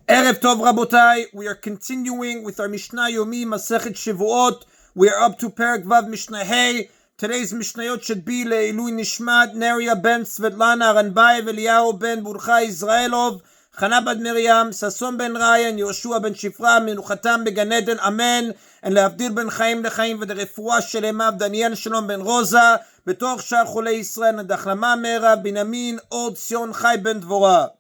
Erev Tov Rabotai, we are continuing with our Mishna Yomi, Masechet Shevuot. We are up to Perek Vav Mishnah Hey. Today's Mishnayot should be Le'ilui Nishmat, Neria ben Svetlana, Ranbayev, Eliyahu ben Burcha Israelov, Chana bad Miriam, Sason ben Ryan, Yoshua ben Shifra, Menuchatam began Eden, Amen, and Le'avdir ben Chaim lechaim, v'derefua shelemav, Daniel Shalom ben Rosa, Betoch shar Chulei Yisrael, Nedachlama Mera, Binyamin, Od Sion Chai ben Dvorah.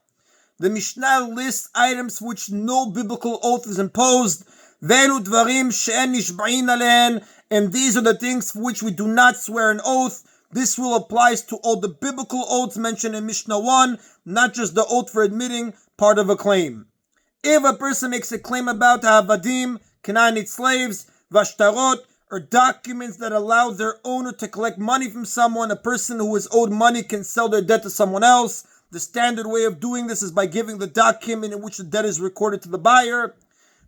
The Mishnah lists items for which no biblical oath is imposed. Velu dvarim she'en nishba'in alein, and these are the things for which we do not swear an oath. This will apply to all the biblical oaths mentioned in Mishnah 1, not just the oath for admitting part of a claim. If a person makes a claim about ha'avadim, Canaanite slaves, vashtarot, or documents that allow their owner to collect money from someone, a person who is owed money can sell their debt to someone else. The standard way of doing this is by giving the document in which the debt is recorded to the buyer.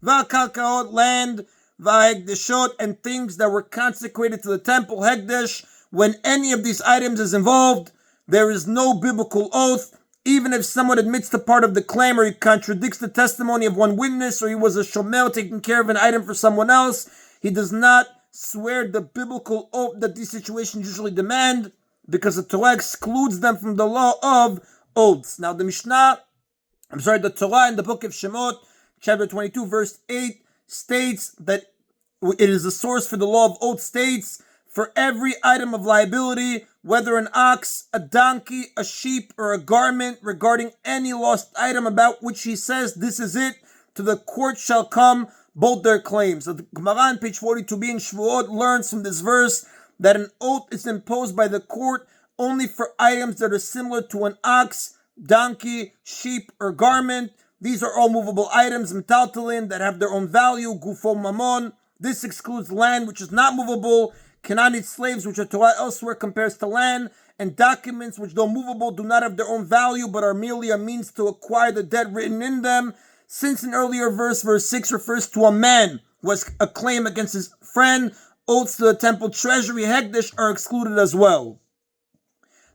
V'kalkaot, land, v'hegdeshot, and things that were consecrated to the temple, hegdesh. When any of these items is involved, there is no biblical oath. Even if someone admits to part of the claim, or he contradicts the testimony of one witness, or he was a shomer taking care of an item for someone else, he does not swear the biblical oath that these situations usually demand, because the Torah excludes them from the law of oaths. Now the Torah in the book of Shemot, chapter 22, verse 8, states that it is the source for the law of oaths, states, for every item of liability, whether an ox, a donkey, a sheep, or a garment, regarding any lost item about which he says, this is it, to the court shall come both their claims. So the Gemara on page 42b in Shevuot learns from this verse that an oath is imposed by the court only for items that are similar to an ox, donkey, sheep, or garment. These are all movable items, metaltalin, that have their own value, gufo mamon. This excludes land, which is not movable, Canaanite slaves, which the Torah elsewhere compares to land, and documents which, though movable, do not have their own value, but are merely a means to acquire the debt written in them. Since an earlier verse 6, refers to a man who has a claim against his friend, oaths to the temple treasury, hekdesh, are excluded as well.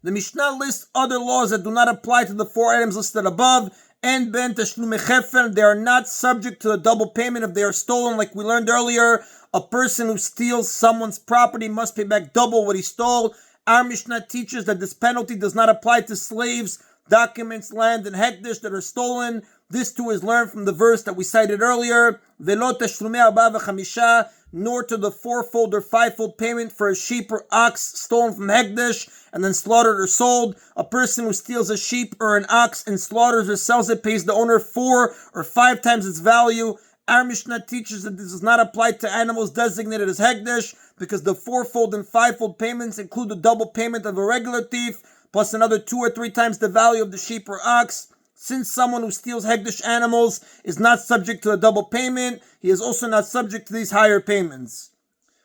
The Mishnah lists other laws that do not apply to the four items listed above, and ben tashlume chefer, they are not subject to the double payment if they are stolen. Like we learned earlier, a person who steals someone's property must pay back double what he stole. Our Mishnah teaches that this penalty does not apply to slaves, documents, land, and hekdesh that are stolen. This too is learned from the verse that we cited earlier, velo tashlume arba v'chamisha, nor to the fourfold or fivefold payment for a sheep or ox stolen from hekdesh and then slaughtered or sold. A person who steals a sheep or an ox and slaughters or sells it pays the owner 4 or 5 times its value. Our Mishnah teaches that this does not apply to animals designated as hekdesh, because the fourfold and fivefold payments include the double payment of a regular thief, plus another 2 or 3 times the value of the sheep or ox. Since someone who steals hekdesh animals is not subject to a double payment, he is also not subject to these higher payments.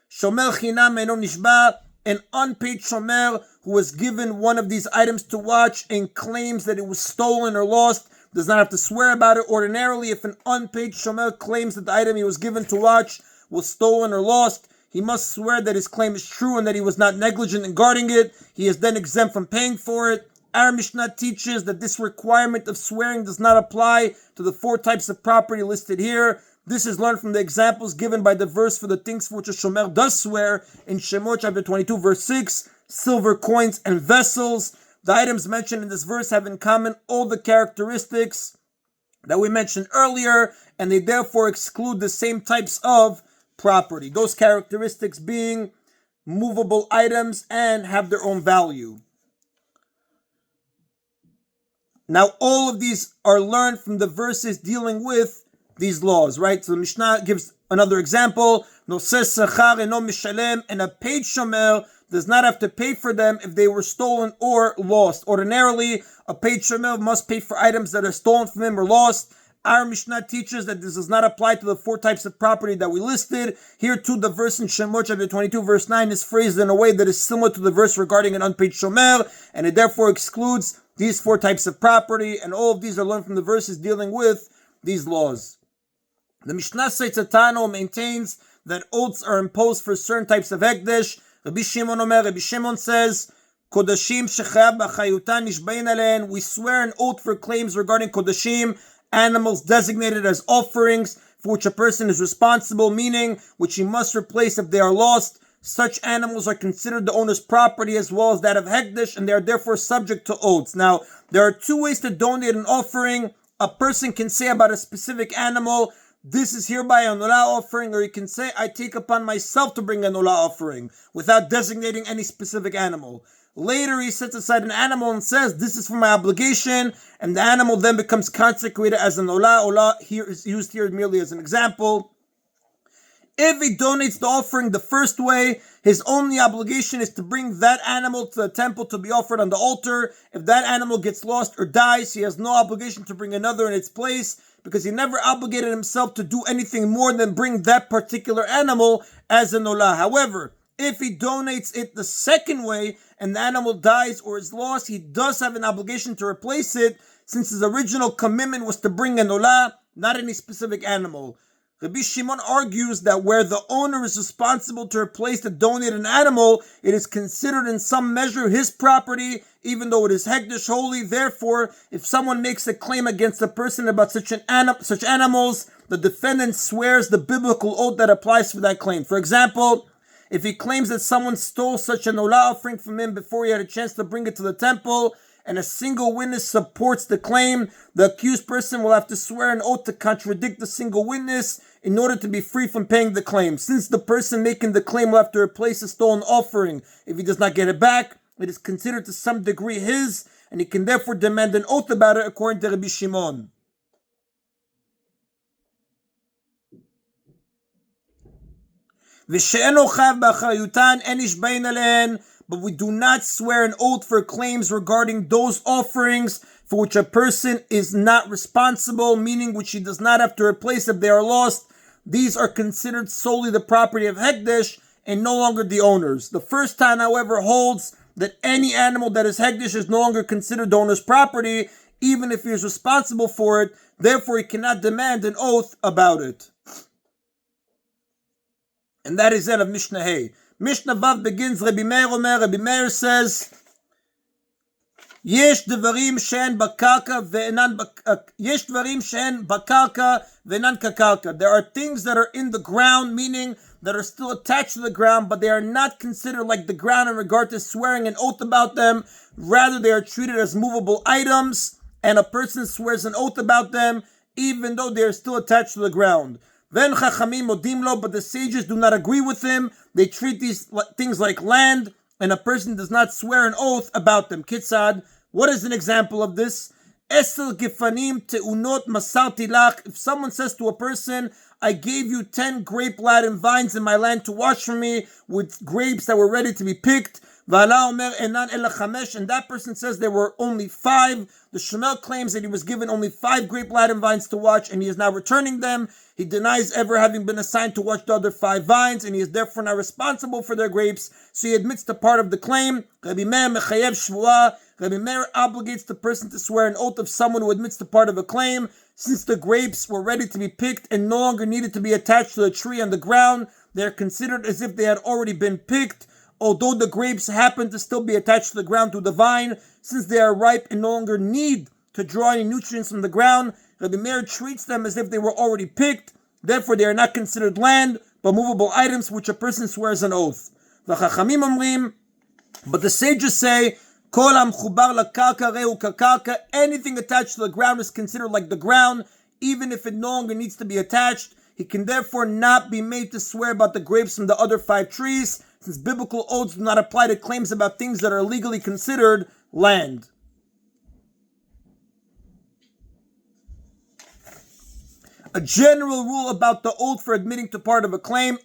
Shomer chinam eno nishba, an unpaid shomer who was given one of these items to watch and claims that it was stolen or lost does not have to swear about it. Ordinarily, if an unpaid shomer claims that the item he was given to watch was stolen or lost, he must swear that his claim is true and that he was not negligent in guarding it. He is then exempt from paying for it. Our Mishnah teaches that this requirement of swearing does not apply to the 4 types of property listed here. This is learned from the examples given by the verse for the things for which a shomer does swear in Shemot chapter 22 verse 6, silver coins and vessels. The items mentioned in this verse have in common all the characteristics that we mentioned earlier, and they therefore exclude the same types of property. Those characteristics being movable items and have their own value. Now, all of these are learned from the verses dealing with these laws, right? So the Mishnah gives another example. Noseh sachar eno mishalem, and a paid shomer does not have to pay for them if they were stolen or lost. Ordinarily, a paid shomer must pay for items that are stolen from him or lost. Our Mishnah teaches that this does not apply to the 4 types of property that we listed. Here too, the verse in Shemot chapter 22 verse 9 is phrased in a way that is similar to the verse regarding an unpaid shomer, and it therefore excludes these 4 types of property, and all of these are learned from the verses dealing with these laws. The Mishnah cites a Tano maintains that oaths are imposed for certain types of hekdesh. Rabbi Shimon says, Kodashim shechayav b'chayutan nishbain alein. We swear an oath for claims regarding Kodashim, animals designated as offerings for which a person is responsible, meaning which he must replace if they are lost. Such animals are considered the owner's property as well as that of Hekdesh, and they are therefore subject to oaths. Now, there are two ways to donate an offering. A person can say about a specific animal, this is hereby an olah offering, or he can say, I take upon myself to bring an olah offering, without designating any specific animal. Later, he sets aside an animal and says, this is for my obligation, and the animal then becomes consecrated as an olah. Olah here is used here merely as an example. If he donates the offering the first way, his only obligation is to bring that animal to the temple to be offered on the altar. If that animal gets lost or dies, he has no obligation to bring another in its place, because he never obligated himself to do anything more than bring that particular animal as an olah. However, if he donates it the second way and the animal dies or is lost, he does have an obligation to replace it, since his original commitment was to bring an olah, not any specific animal. Rabbi Shimon argues that where the owner is responsible to replace the donated animal, it is considered in some measure his property, even though it is hekdesh holy. Therefore, if someone makes a claim against a person about such animals, the defendant swears the biblical oath that applies for that claim. For example, if he claims that someone stole such an olah offering from him before he had a chance to bring it to the temple, and a single witness supports the claim, the accused person will have to swear an oath to contradict the single witness in order to be free from paying the claim. Since the person making the claim will have to replace a stolen offering if he does not get it back, it is considered to some degree his, and he can therefore demand an oath about it according to Rabbi Shimon. But we do not swear an oath for claims regarding those offerings for which a person is not responsible, meaning which he does not have to replace if they are lost. These are considered solely the property of Hekdesh and no longer the owners. The first time, however, holds that any animal that is Hekdesh is no longer considered the owner's property, even if he is responsible for it. Therefore, he cannot demand an oath about it. And that is that of Mishnah Hay. Mishnah Vav begins, Rabbi Meir Omer. Rabbi Meir says, Yesh dvarim she'en bakarka ve'enan kakarka. There are things that are in the ground, meaning that are still attached to the ground, but they are not considered like the ground in regard to swearing an oath about them. Rather, they are treated as movable items, and a person swears an oath about them, even though they are still attached to the ground. Then Chachamim modim lo, but the sages do not agree with him. They treat these things like land, and a person does not swear an oath about them. Kitzad, what is an example of this? Esel gifanim te'unot masarti lach. If someone says to a person, I gave you 10 grape-laden vines in my land to watch for me with grapes that were ready to be picked, V'ala omer enan ela chamesh, and that person says there were only 5. The Shemel claims that he was given only 5 grape-laden vines to watch, and he is now returning them. He denies ever having been assigned to watch the other 5 vines, and he is therefore not responsible for their grapes, so he admits to part of the claim. Rabbi Meir mechayev shvuah. Rabbi Meir obligates the person to swear an oath of someone who admits to part of a claim, since the grapes were ready to be picked and no longer needed to be attached to the tree on the ground. They are considered as if they had already been picked, although the grapes happen to still be attached to the ground to the vine. Since they are ripe and no longer need to draw any nutrients from the ground, Rabbi Meir treats them as if they were already picked. Therefore, they are not considered land, but movable items which a person swears an oath. But the sages say, anything attached to the ground is considered like the ground, even if it no longer needs to be attached. He can therefore not be made to swear about the grapes from the other 5 trees, since biblical oaths do not apply to claims about things that are legally considered land. A general rule about the oath for admitting to part of a claim: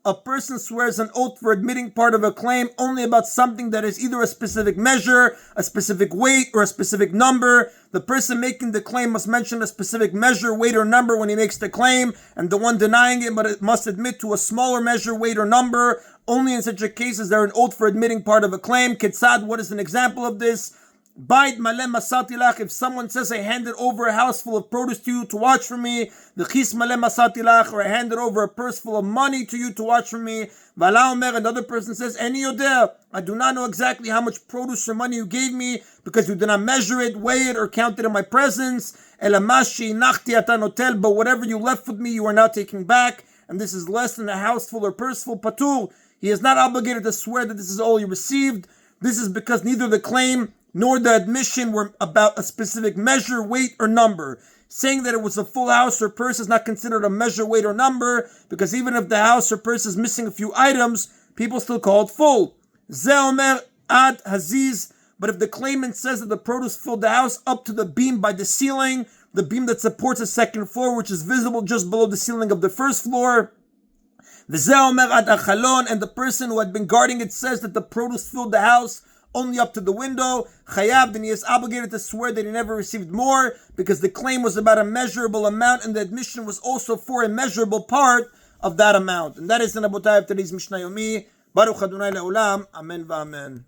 a person swears an oath for admitting part of a claim only about something that is either a specific measure, a specific weight, or a specific number. The person making the claim must mention a specific measure, weight, or number when he makes the claim, and the one denying it must admit to a smaller measure, weight, or number. Only in such a case is there an oath for admitting part of a claim. Kitzad, what is an example of this? Bait maleh masati lach, if someone says I handed over a house full of produce to you to watch for me, v'chis maleh masati lach, or I handed over a purse full of money to you to watch for me, v'ala omer, another person says, eni yodeh, I do not know exactly how much produce or money you gave me, because you did not measure it, weigh it, or count it in my presence, elamashi nachti ata notel, but whatever you left with me, you are now taking back, and this is less than a house full or purse full, patur. He is not obligated to swear that this is all he received. This is because neither the claim nor the admission were about a specific measure, weight, or number. Saying that it was a full house or purse is not considered a measure, weight, or number, because even if the house or purse is missing a few items, people still call it full. Ze omer ad haziz, but if the claimant says that the produce filled the house up to the beam by the ceiling, the beam that supports the second floor, which is visible just below the ceiling of the first floor, V'ze omer ad achalon, and the person who had been guarding it says that the produce filled the house only up to the window, chayav, then he is obligated to swear that he never received more, because the claim was about a measurable amount, and the admission was also for a measurable part of that amount. And that is the Rabotai of today's Mishna Yomi. Baruch Adonai Le'olam. Amen v'amen.